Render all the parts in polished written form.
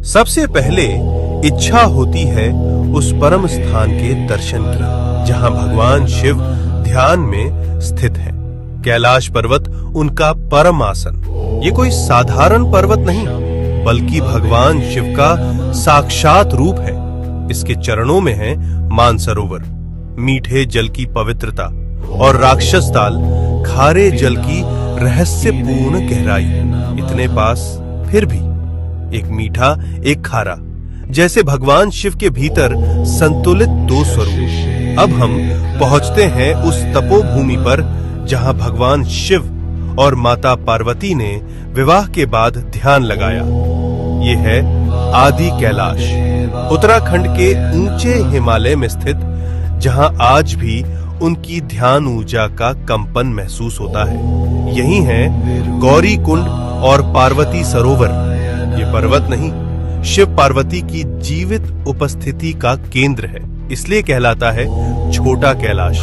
सबसे पहले इच्छा होती है उस परम स्थान के दर्शन की जहां भगवान शिव ध्यान में स्थित है। कैलाश पर्वत उनका परम आसन। ये कोई साधारण पर्वत नहीं बल्कि भगवान शिव का साक्षात रूप है। इसके चरणों में है मानसरोवर, मीठे जल की पवित्रता, और राक्षस ताल, खारे जल की रहस्यपूर्ण गहराई। इतने पास फिर भी एक मीठा एक खारा, जैसे भगवान शिव के भीतर संतुलित दो स्वरूप। अब हम पहुंचते हैं उस तपोभूमि पर जहां भगवान शिव और माता पार्वती ने विवाह के बाद ध्यान लगाया। ये है आदि कैलाश, उत्तराखंड के ऊंचे हिमालय में स्थित, जहां आज भी उनकी ध्यान ऊर्जा का कंपन महसूस होता है। यही है गौरी कुंड और पार्वती सरोवर। ये पर्वत नहीं, शिव पार्वती की जीवित उपस्थिति का केंद्र है, इसलिए कहलाता है छोटा कैलाश।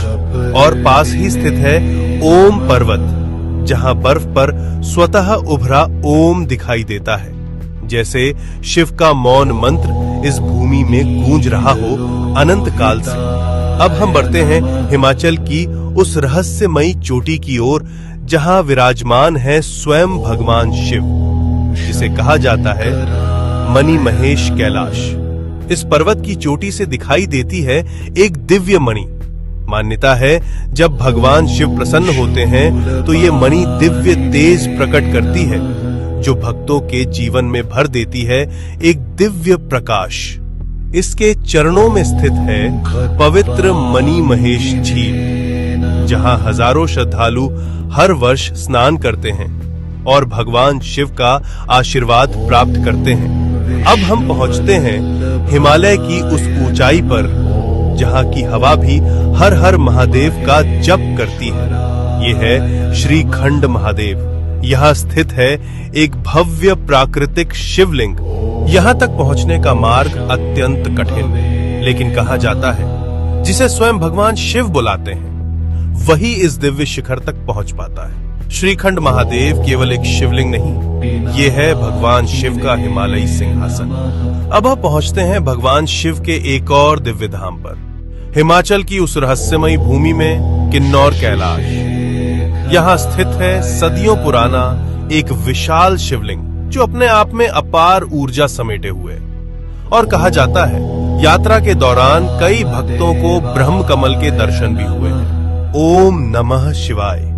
और पास ही स्थित है ओम पर्वत, जहां बर्फ पर स्वतः उभरा ओम दिखाई देता है, जैसे शिव का मौन मंत्र इस भूमि में गूंज रहा हो अनंत काल से। अब हम बढ़ते हैं हिमाचल की उस रहस्यमयी चोटी की ओर जहां विराजमान है स्वयं भगवान शिव, जिसे कहा जाता है मणि महेश कैलाश। इस पर्वत की चोटी से दिखाई देती है एक दिव्य मणि। मान्यता है जब भगवान शिव प्रसन्न होते हैं तो ये मणि दिव्य तेज प्रकट करती है, जो भक्तों के जीवन में भर देती है एक दिव्य प्रकाश। इसके चरणों में स्थित है पवित्र मणि महेश झील, जहां हजारों श्रद्धालु हर वर्ष स्नान करते हैं और भगवान शिव का आशीर्वाद प्राप्त करते हैं। अब हम पहुंचते हैं हिमालय की उस ऊंचाई पर जहां की हवा भी हर हर महादेव का जप करती है। ये है श्रीखंड महादेव। यहाँ स्थित है एक भव्य प्राकृतिक शिवलिंग। यहाँ तक पहुँचने का मार्ग अत्यंत कठिन, लेकिन कहा जाता है जिसे स्वयं भगवान शिव बुलाते हैं वही इस दिव्य शिखर तक पहुँच पाता है। श्रीखंड महादेव केवल एक शिवलिंग नहीं, ये है भगवान शिव का हिमालयी सिंहासन। अब हम पहुँचते हैं भगवान शिव के एक और दिव्य धाम पर, हिमाचल की उस रहस्यमयी भूमि में किन्नौर कैलाश। यहाँ स्थित है सदियों पुराना एक विशाल शिवलिंग, जो अपने आप में अपार ऊर्जा समेटे हुए। और कहा जाता है यात्रा के दौरान कई भक्तों को ब्रह्म कमल के दर्शन भी हुए। ओम नमः शिवाय।